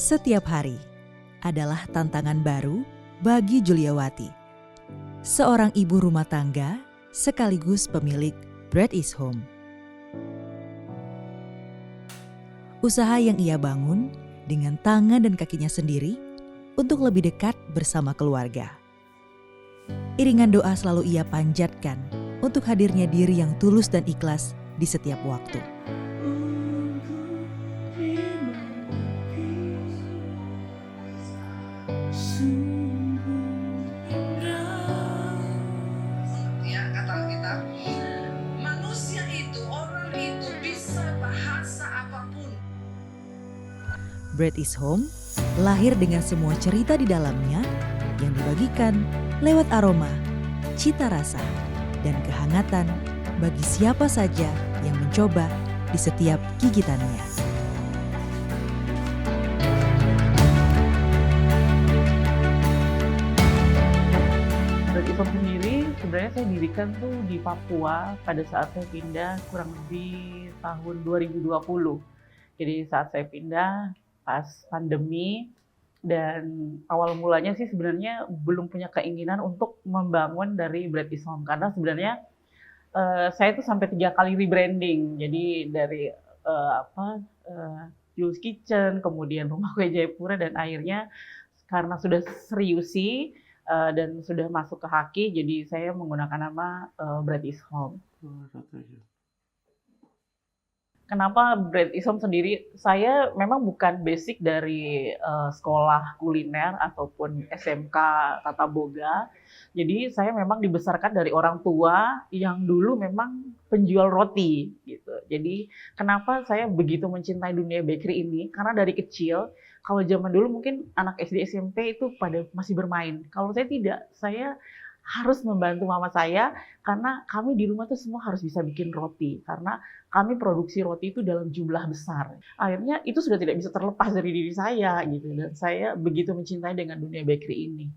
Setiap hari adalah tantangan baru bagi Juliawati, seorang ibu rumah tangga sekaligus pemilik Bread is Home. Usaha yang ia bangun dengan tangan dan kakinya sendiri untuk lebih dekat bersama keluarga. Iringan doa selalu ia panjatkan untuk hadirnya diri yang tulus dan ikhlas di setiap waktu. Bread is Home lahir dengan semua cerita di dalamnya yang dibagikan lewat aroma, cita rasa, dan kehangatan bagi siapa saja yang mencoba di setiap gigitannya. Bread is Home sendiri sebenarnya saya dirikan tuh di Papua pada saat saya pindah kurang lebih tahun 2020. Jadi saat saya pindah pas pandemi, dan awal mulanya sih sebenarnya belum punya keinginan untuk membangun dari Bread is Home, karena sebenarnya saya tuh sampai 3 kali rebranding. Jadi dari Jules Kitchen, kemudian Rumah Kue Jayapura, dan akhirnya karena sudah seriusi dan sudah masuk ke Haki, jadi saya menggunakan nama Bread is Home. Kenapa Bread is Home sendiri? Saya memang bukan basic dari sekolah kuliner ataupun SMK Tata Boga. Jadi saya memang dibesarkan dari orang tua yang dulu memang penjual roti gitu. Jadi kenapa saya begitu mencintai dunia bakery ini? Karena dari kecil, kalau zaman dulu mungkin anak SD SMP itu pada masih bermain. Kalau saya tidak, saya harus membantu mama saya karena kami di rumah tuh semua harus bisa bikin roti, karena kami produksi roti itu dalam jumlah besar. Akhirnya itu sudah tidak bisa terlepas dari diri saya gitu, dan saya begitu mencintai dengan dunia bakery ini.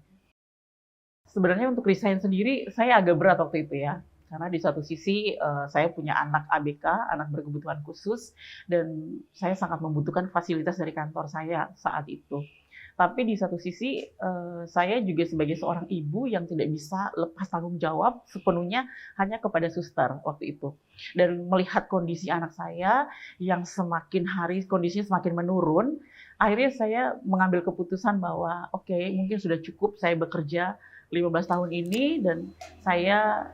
Sebenarnya untuk resign sendiri saya agak berat waktu itu ya, karena di satu sisi saya punya anak ABK, anak berkebutuhan khusus, dan saya sangat membutuhkan fasilitas dari kantor saya saat itu. Tapi di satu sisi, saya juga sebagai seorang ibu yang tidak bisa lepas tanggung jawab sepenuhnya hanya kepada suster waktu itu. Dan melihat kondisi anak saya yang semakin hari kondisinya semakin menurun, akhirnya saya mengambil keputusan bahwa oke, mungkin sudah cukup saya bekerja 15 tahun ini, dan saya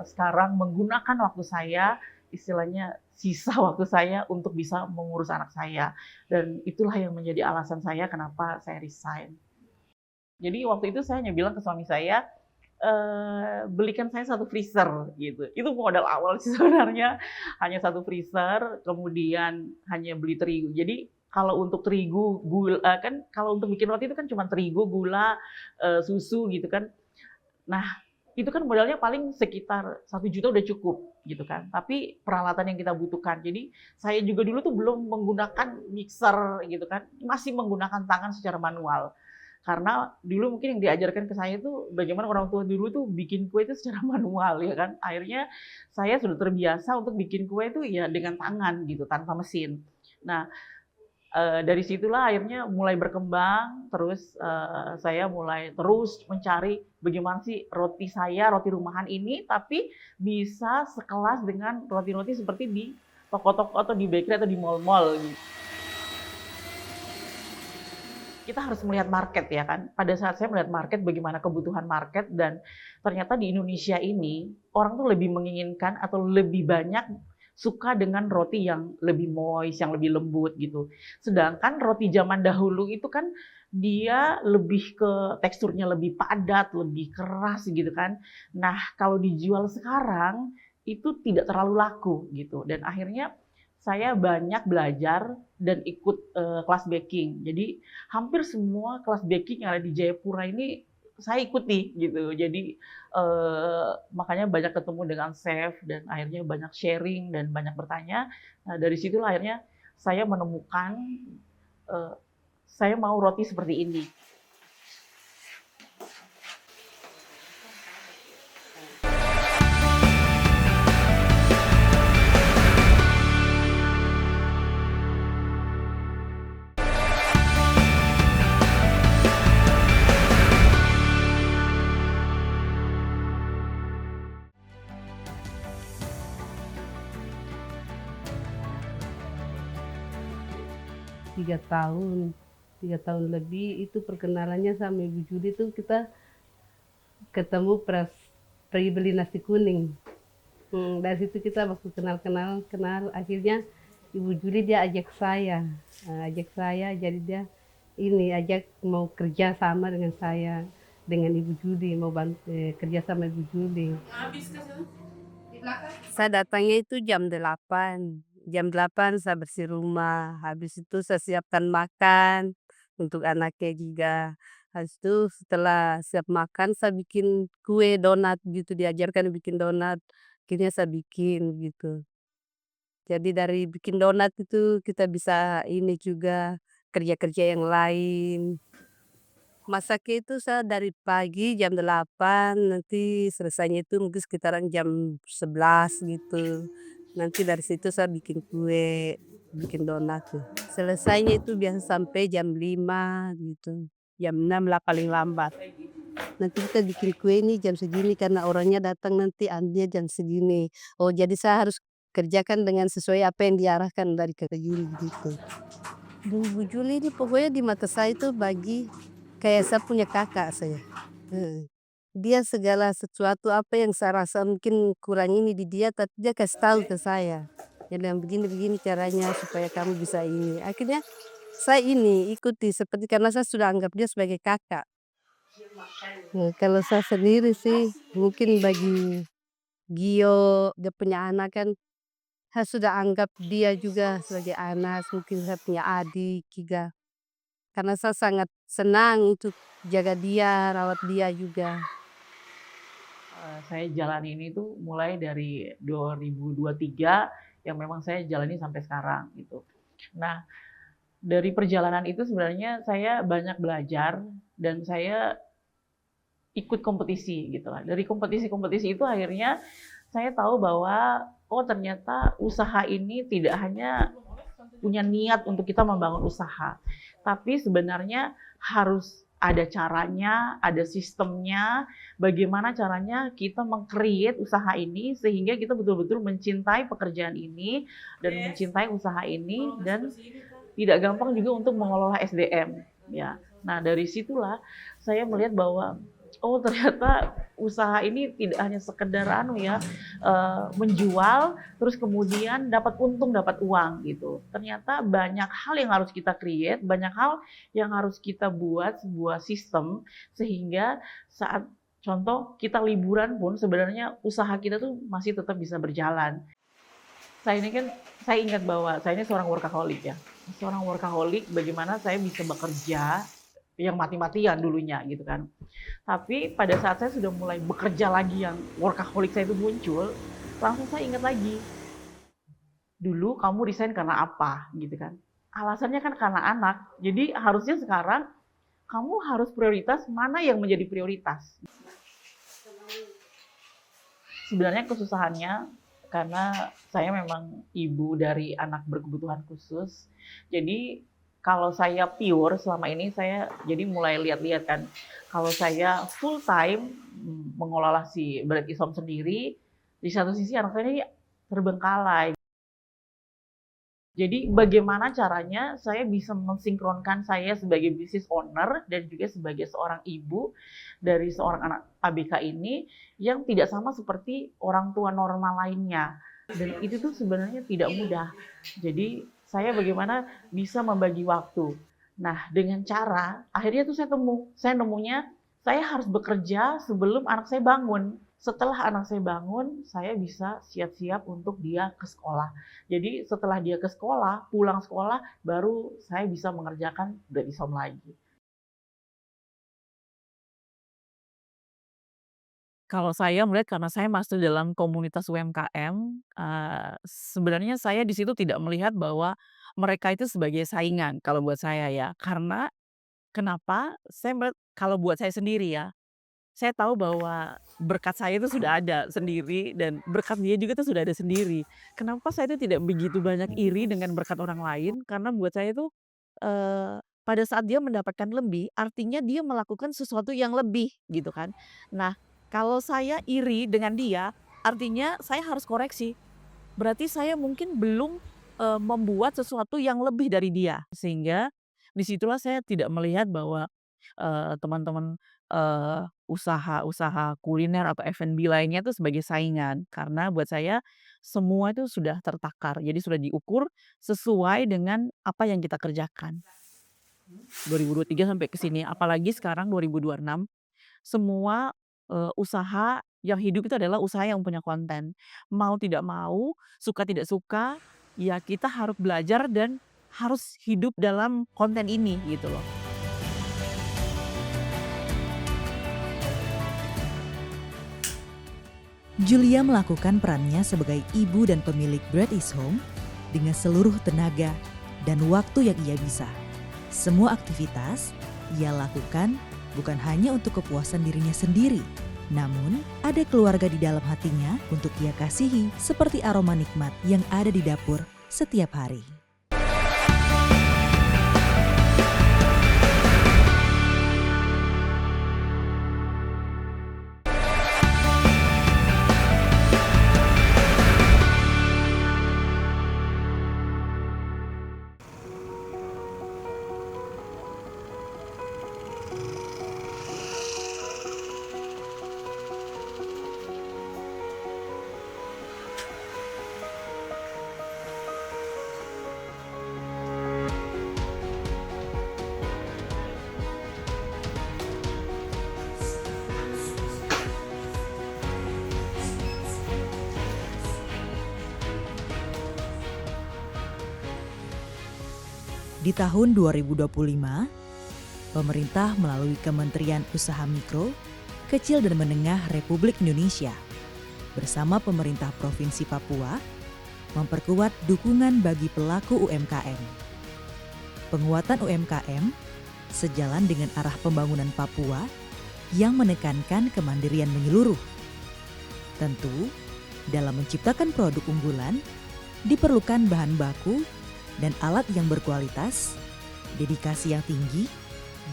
sekarang menggunakan waktu saya, istilahnya sisa waktu saya untuk bisa mengurus anak saya. Dan itulah yang menjadi alasan saya kenapa saya resign. Jadi waktu itu saya hanya bilang ke suami saya, belikan saya 1 freezer gitu. Itu modal awal sih sebenarnya, hanya 1 freezer, kemudian hanya beli terigu. Jadi kalau untuk terigu, gula, kan kalau untuk bikin roti itu kan cuma terigu, gula, susu gitu kan. Nah, itu kan modalnya paling sekitar 1 juta udah cukup gitu kan. Tapi peralatan yang kita butuhkan. Jadi saya juga dulu tuh belum menggunakan mixer gitu kan. Masih menggunakan tangan secara manual. Karena dulu mungkin yang diajarkan ke saya tuh bagaimana orang tua dulu tuh bikin kue itu secara manual ya kan. Akhirnya saya sudah terbiasa untuk bikin kue itu ya dengan tangan gitu, tanpa mesin. Nah, dari situlah akhirnya mulai berkembang, terus saya mulai terus mencari bagaimana sih roti saya, roti rumahan ini, tapi bisa sekelas dengan roti-roti seperti di toko-toko atau di bakery atau di mall-mall gitu. Kita harus melihat market ya kan. Pada saat saya melihat market, bagaimana kebutuhan market, dan ternyata di Indonesia ini orang tuh lebih menginginkan atau lebih banyak suka dengan roti yang lebih moist, yang lebih lembut gitu. Sedangkan roti zaman dahulu itu kan dia lebih ke teksturnya lebih padat, lebih keras gitu kan. Nah, kalau dijual sekarang itu tidak terlalu laku gitu. Dan akhirnya saya banyak belajar dan ikut kelas baking. Jadi hampir semua kelas baking yang ada di Jayapura ini saya ikuti gitu. Jadi makanya banyak ketemu dengan chef, dan akhirnya banyak sharing dan banyak bertanya. Nah, dari situlah akhirnya saya menemukan saya mau roti seperti ini. 3 tahun, 3 tahun lebih. Itu perkenalannya sama Ibu Juli itu kita ketemu pas pergi beli nasi kuning. Dari situ kita waktu kenal, akhirnya Ibu Juli dia ajak saya, jadi dia ini ajak mau kerja sama dengan saya, dengan Ibu Juli, mau kerja sama Ibu Juli. Saya datangnya itu jam 8 saya bersih rumah, habis itu saya siapkan makan untuk anaknya juga. Habis itu setelah siap makan saya bikin kue donat gitu, diajarkan bikin donat, akhirnya saya bikin gitu. Jadi dari bikin donat itu kita bisa ini juga kerja-kerja yang lain. Masaknya itu saya dari pagi jam 8, nanti selesainya itu mungkin sekitaran jam 11 gitu. Nanti dari situ saya bikin kue, bikin donat tuh. Selesainya itu biasa sampai jam 5 gitu. Jam 6 lah paling lambat. Nanti kita bikin kue ini jam segini karena orangnya datang nanti andinya jam segini. Oh jadi saya harus kerjakan dengan sesuai apa yang diarahkan dari Kak Juli gitu. Bu Juli ini pokoknya di mata saya itu kayak saya punya kakak saya. Heeh. Dia segala sesuatu apa yang saya rasa mungkin kurang ini di dia, tapi dia kasih tahu ke saya. Dia bilang begini-begini caranya supaya kamu bisa ini. Akhirnya saya ini ikuti seperti karena saya sudah anggap dia sebagai kakak. Kalau saya sendiri sih mungkin bagi Gio dia punya anak kan, saya sudah anggap dia juga sebagai anak, mungkin saya punya adik juga. Karena saya sangat senang untuk jaga dia, rawat dia juga. Saya jalani ini tuh mulai dari 2023 yang memang saya jalani sampai sekarang gitu. Nah, dari perjalanan itu sebenarnya saya banyak belajar dan saya ikut kompetisi gitu lah. Dari kompetisi-kompetisi itu akhirnya saya tahu bahwa oh ternyata usaha ini tidak hanya punya niat untuk kita membangun usaha, tapi sebenarnya harus ada caranya, ada sistemnya, bagaimana caranya kita meng-create usaha ini sehingga kita betul-betul mencintai pekerjaan ini dan mencintai usaha ini dan tidak gampang juga untuk mengelola SDM ya. Nah, dari situlah saya melihat bahwa oh ternyata usaha ini tidak hanya sekedar menjual terus kemudian dapat untung, dapat uang gitu. Ternyata banyak hal yang harus kita create, banyak hal yang harus kita buat sebuah sistem sehingga saat contoh kita liburan pun sebenarnya usaha kita tuh masih tetap bisa berjalan. Saya ingat bahwa saya ini seorang workaholic ya. Seorang workaholic bagaimana saya bisa bekerja yang mati-matian dulunya gitu kan. Tapi pada saat saya sudah mulai bekerja lagi yang workaholic saya itu muncul, langsung saya ingat lagi, dulu kamu resign karena apa gitu kan. Alasannya kan karena anak. Jadi harusnya sekarang kamu harus prioritas mana yang menjadi prioritas. Sebenarnya kesusahannya karena saya memang ibu dari anak berkebutuhan khusus. Jadi kalau saya pure selama ini saya jadi mulai lihat-lihat kan. Kalau saya full time mengelola si Bread Isom sendiri, di satu sisi anak saya ini terbengkalai. Jadi bagaimana caranya saya bisa mensinkronkan saya sebagai business owner dan juga sebagai seorang ibu dari seorang anak ABK ini yang tidak sama seperti orang tua normal lainnya. Dan itu tuh sebenarnya tidak mudah. Jadi saya bagaimana bisa membagi waktu. Nah, dengan cara akhirnya tuh saya nemunya saya harus bekerja sebelum anak saya bangun. Setelah anak saya bangun, saya bisa siap-siap untuk dia ke sekolah. Jadi setelah dia ke sekolah, pulang sekolah, baru saya bisa mengerjakan Bread Isom lagi. Kalau saya melihat karena saya masuk dalam komunitas UMKM, sebenarnya saya di situ tidak melihat bahwa mereka itu sebagai saingan kalau buat saya ya. Karena kenapa? Saya melihat kalau buat saya sendiri ya, saya tahu bahwa berkat saya itu sudah ada sendiri dan berkat dia juga itu sudah ada sendiri. Kenapa saya itu tidak begitu banyak iri dengan berkat orang lain, karena buat saya itu, pada saat dia mendapatkan lebih, artinya dia melakukan sesuatu yang lebih, gitu kan. Nah, kalau saya iri dengan dia, artinya saya harus koreksi. Berarti saya mungkin belum, membuat sesuatu yang lebih dari dia. Sehingga disitulah saya tidak melihat bahwa, teman-teman, usaha-usaha kuliner atau F&B lainnya itu sebagai saingan. Karena buat saya semua itu sudah tertakar, jadi sudah diukur sesuai dengan apa yang kita kerjakan. 2023 sampai ke sini, apalagi sekarang 2026, semua, usaha yang hidup itu adalah usaha yang punya konten. Mau tidak mau, suka tidak suka, ya kita harus belajar dan harus hidup dalam konten ini gitu loh. Julia melakukan perannya sebagai ibu dan pemilik Bread is Home dengan seluruh tenaga dan waktu yang ia bisa. Semua aktivitas ia lakukan bukan hanya untuk kepuasan dirinya sendiri, namun ada keluarga di dalam hatinya untuk ia kasihi seperti aroma nikmat yang ada di dapur setiap hari. Di tahun 2025, pemerintah melalui Kementerian Usaha Mikro, Kecil dan Menengah Republik Indonesia bersama pemerintah Provinsi Papua memperkuat dukungan bagi pelaku UMKM. Penguatan UMKM sejalan dengan arah pembangunan Papua yang menekankan kemandirian menyeluruh. Tentu, dalam menciptakan produk unggulan, diperlukan bahan baku dan alat yang berkualitas, dedikasi yang tinggi,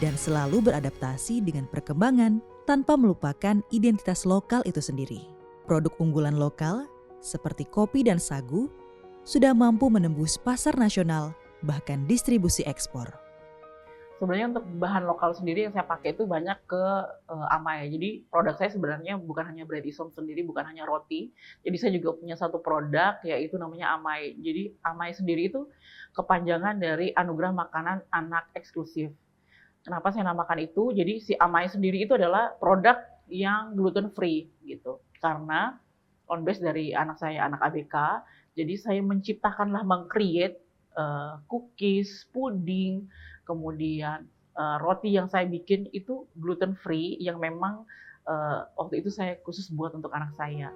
dan selalu beradaptasi dengan perkembangan tanpa melupakan identitas lokal itu sendiri. Produk unggulan lokal seperti kopi dan sagu sudah mampu menembus pasar nasional, bahkan distribusi ekspor. Sebenarnya untuk bahan lokal sendiri yang saya pakai itu banyak ke Amai. Jadi produk saya sebenarnya bukan hanya Bread is Home sendiri, bukan hanya roti. Jadi saya juga punya satu produk yaitu namanya Amai. Jadi Amai sendiri itu kepanjangan dari Anugerah Makanan Anak Eksklusif. Kenapa saya namakan itu? Jadi si Amai sendiri itu adalah produk yang gluten free gitu. Karena on base dari anak saya, anak ABK. Jadi saya menciptakanlah, meng-create cookies, puding, kemudian roti yang saya bikin itu gluten free yang memang waktu itu saya khusus buat untuk anak saya.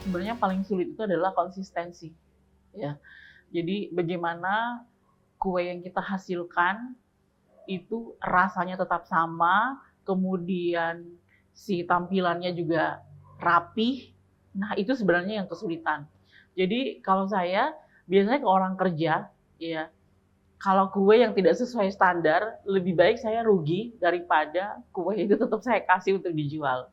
Sebenarnya paling sulit itu adalah konsistensi, ya. Jadi bagaimana kue yang kita hasilkan itu rasanya tetap sama, kemudian si tampilannya juga rapih. Nah, itu sebenarnya yang kesulitan. Jadi kalau saya biasanya ke orang kerja, ya, kalau kue yang tidak sesuai standar, lebih baik saya rugi daripada kue itu tetap saya kasih untuk dijual.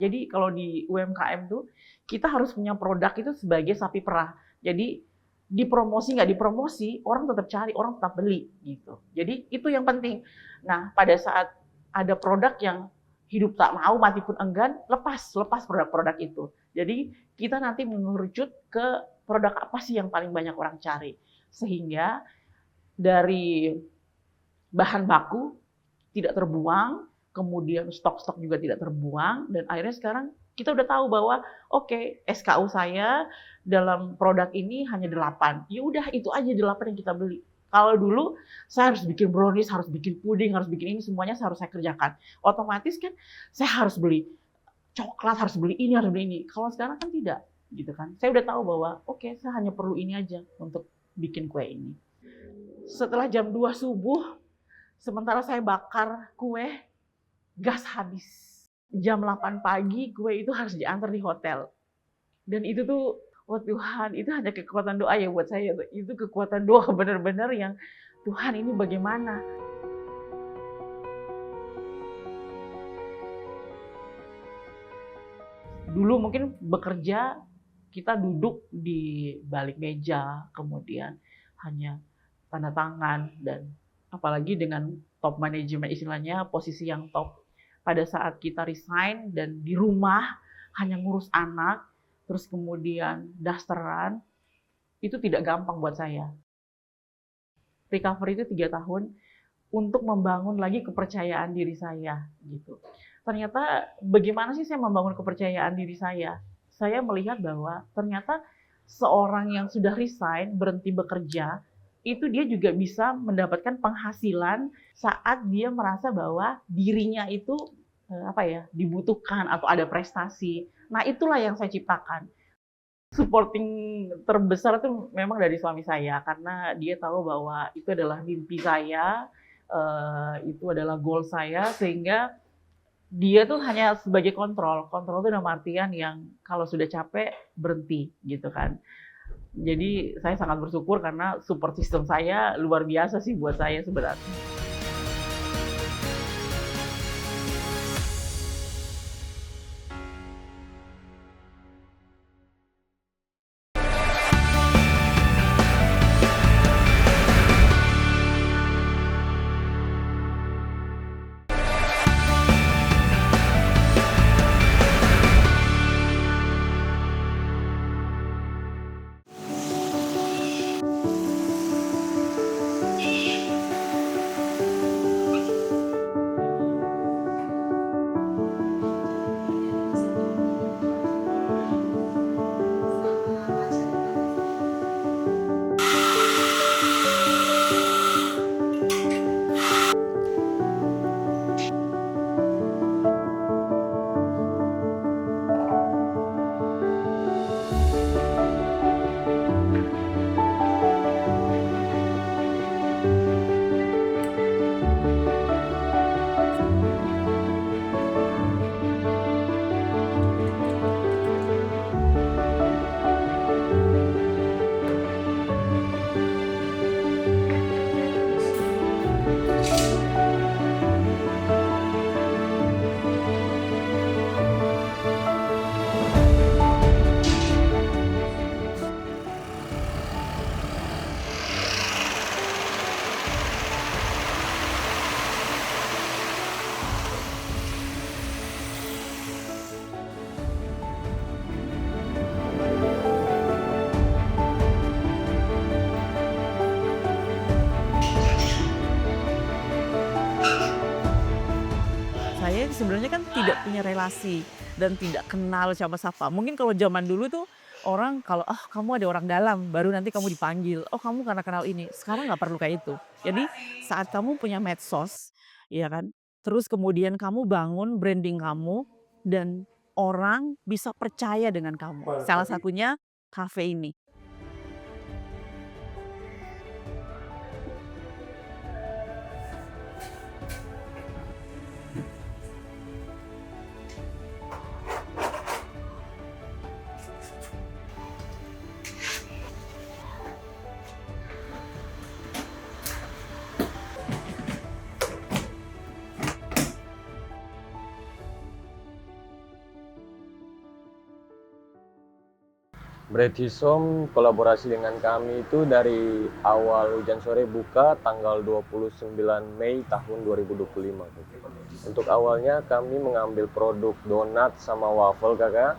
Jadi kalau di UMKM tuh kita harus punya produk itu sebagai sapi perah. Jadi dipromosi nggak dipromosi, orang tetap cari, orang tetap beli gitu. Jadi itu yang penting. Nah, pada saat ada produk yang hidup tak mau, mati pun enggan, lepas produk-produk itu. Jadi kita nanti mengerucut ke produk apa sih yang paling banyak orang cari. Sehingga dari bahan baku tidak terbuang, kemudian stok-stok juga tidak terbuang, dan akhirnya sekarang kita udah tahu bahwa oke, SKU saya dalam produk ini hanya 8. Ya udah itu aja 8 yang kita beli. Kalau dulu saya harus bikin brownies, harus bikin puding, harus bikin ini, semuanya harus saya kerjakan. Otomatis kan saya harus beli coklat, harus beli ini, harus beli ini. Kalau sekarang kan tidak, gitu kan. Saya udah tahu bahwa oke, saya hanya perlu ini aja untuk bikin kue ini. Setelah jam 2 subuh, sementara saya bakar kue, gas habis. Jam 8 pagi kue itu harus diantar di hotel. Dan itu tuh, oh Tuhan, itu hanya kekuatan doa ya buat saya. Itu kekuatan doa benar-benar yang Tuhan ini bagaimana. Dulu mungkin bekerja, kita duduk di balik meja, kemudian hanya tanda tangan, dan apalagi dengan top manajemen istilahnya, posisi yang top. Pada saat kita resign dan di rumah hanya ngurus anak, terus kemudian dasteran, itu tidak gampang buat saya. Recovery itu 3 tahun untuk membangun lagi kepercayaan diri saya, gitu. Ternyata bagaimana sih saya membangun kepercayaan diri saya? Saya melihat bahwa ternyata seorang yang sudah resign, berhenti bekerja, itu dia juga bisa mendapatkan penghasilan saat dia merasa bahwa dirinya itu dibutuhkan atau ada prestasi. Nah, itulah yang saya ciptakan. Supporting terbesar itu memang dari suami saya, karena dia tahu bahwa itu adalah mimpi saya, itu adalah goal saya, sehingga dia tuh hanya sebagai kontrol itu dalam artian yang kalau sudah capek berhenti gitu kan. Jadi saya sangat bersyukur karena support system saya luar biasa sih buat saya sebenarnya. Saya sebenarnya kan tidak punya relasi dan tidak kenal siapa-siapa. Mungkin kalau zaman dulu tuh orang kalau, "Oh kamu ada orang dalam," baru nanti kamu dipanggil. "Oh kamu karena kenal ini." Sekarang nggak perlu kayak itu. Jadi saat kamu punya medsos, ya kan, terus kemudian kamu bangun branding kamu dan orang bisa percaya dengan kamu. Salah satunya kafe ini. Bread Hisom kolaborasi dengan kami itu dari awal Hujan Sore buka tanggal 29 Mei tahun 2025. Untuk awalnya kami mengambil produk donat sama waffle kakak.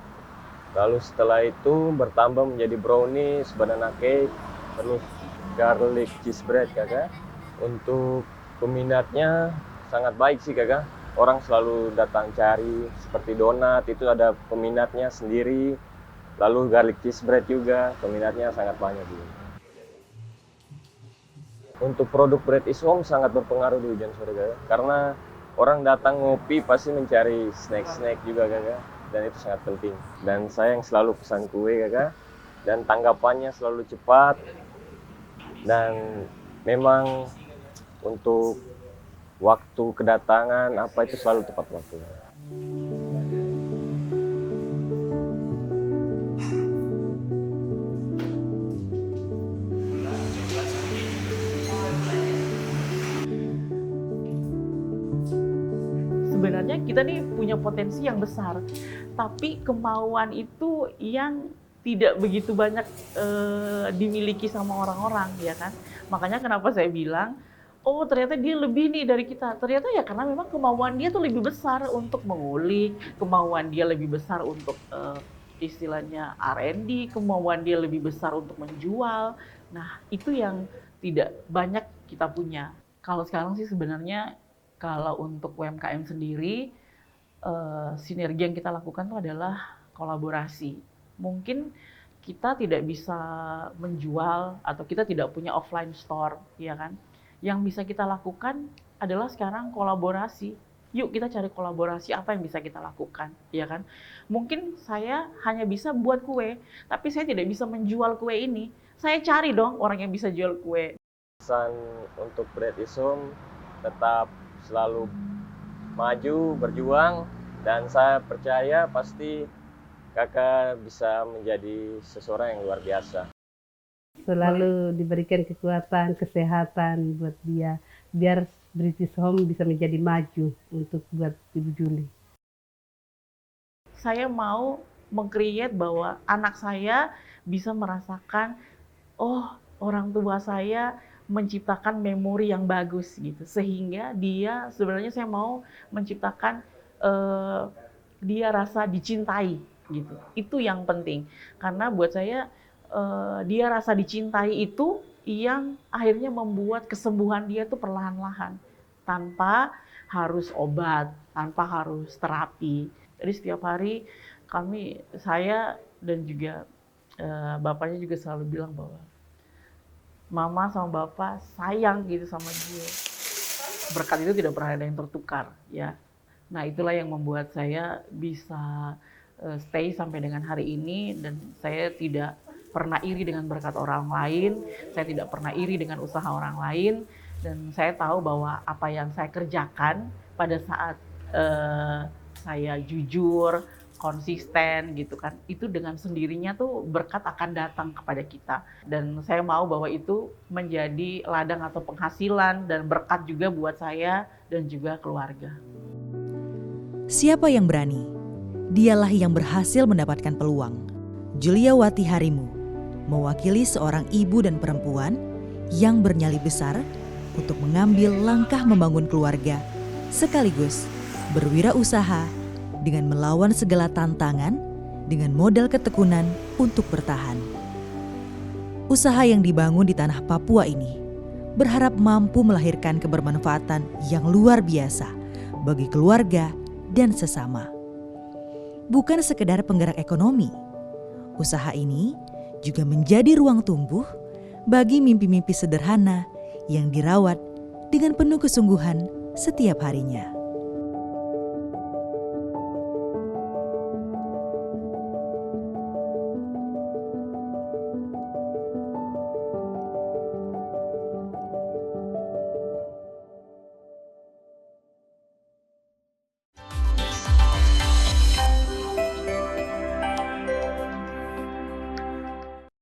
Lalu setelah itu bertambah menjadi brownies, banana cake, terus garlic cheese bread kakak. Untuk peminatnya sangat baik sih kakak. Orang selalu datang cari seperti donat itu ada peminatnya sendiri. Lalu garlic cheese bread juga peminatnya sangat banyak juga. Untuk produk Bread Hisom sangat berpengaruh di Hujan Sore kakak. Karena orang datang ngopi pasti mencari snack-snack juga kakak. dan itu sangat penting. Dan saya yang selalu pesan kue kakak, dan tanggapannya selalu cepat, dan memang untuk waktu kedatangan apa itu selalu tepat waktunya. Sebenarnya kita nih punya potensi yang besar, tapi kemauan itu yang tidak begitu banyak dimiliki sama orang-orang, ya kan? Makanya kenapa saya bilang, oh ternyata dia lebih nih dari kita. Ternyata ya karena memang kemauan dia tuh lebih besar untuk mengulik, kemauan dia lebih besar untuk istilahnya R&D, kemauan dia lebih besar untuk menjual. Nah itu yang tidak banyak kita punya. Kalau sekarang sih sebenarnya kalau untuk UMKM sendiri, sinergi yang kita lakukan itu adalah kolaborasi. Mungkin kita tidak bisa menjual atau kita tidak punya offline store, ya kan? Yang bisa kita lakukan adalah sekarang kolaborasi. Yuk kita cari kolaborasi apa yang bisa kita lakukan, ya kan? Mungkin saya hanya bisa buat kue, tapi saya tidak bisa menjual kue ini. Saya cari dong orang yang bisa jual kue. Pesan untuk Bread Isom tetap selalu maju, berjuang, dan saya percaya pasti kakak bisa menjadi seseorang yang luar biasa. Selalu diberikan kekuatan, kesehatan buat dia, biar British Home bisa menjadi maju untuk buat Ibu Juli. Saya mau meng-create bahwa anak saya bisa merasakan, oh orang tua saya menciptakan memori yang bagus gitu, sehingga dia sebenarnya saya mau menciptakan dia rasa dicintai gitu. Itu yang penting karena buat saya dia rasa dicintai itu yang akhirnya membuat kesembuhan dia tuh perlahan-lahan tanpa harus obat, tanpa harus terapi. Jadi setiap hari saya dan juga bapaknya juga selalu bilang bahwa mama sama bapak sayang gitu sama dia. Berkat itu tidak pernah ada yang tertukar, ya. Nah itulah yang membuat saya bisa stay sampai dengan hari ini, dan saya tidak pernah iri dengan berkat orang lain, saya tidak pernah iri dengan usaha orang lain, dan saya tahu bahwa apa yang saya kerjakan pada saat saya jujur, konsisten gitu kan, itu dengan sendirinya tuh berkat akan datang kepada kita. Dan saya mau bahwa itu menjadi ladang atau penghasilan dan berkat juga buat saya dan juga keluarga. Siapa yang berani? Dialah yang berhasil mendapatkan peluang. Julia Wati Harimu mewakili seorang ibu dan perempuan yang bernyali besar untuk mengambil langkah membangun keluarga sekaligus berwirausaha dengan melawan segala tantangan dengan modal ketekunan untuk bertahan. Usaha yang dibangun di tanah Papua ini berharap mampu melahirkan kebermanfaatan yang luar biasa bagi keluarga dan sesama. Bukan sekedar penggerak ekonomi, usaha ini juga menjadi ruang tumbuh bagi mimpi-mimpi sederhana yang dirawat dengan penuh kesungguhan setiap harinya.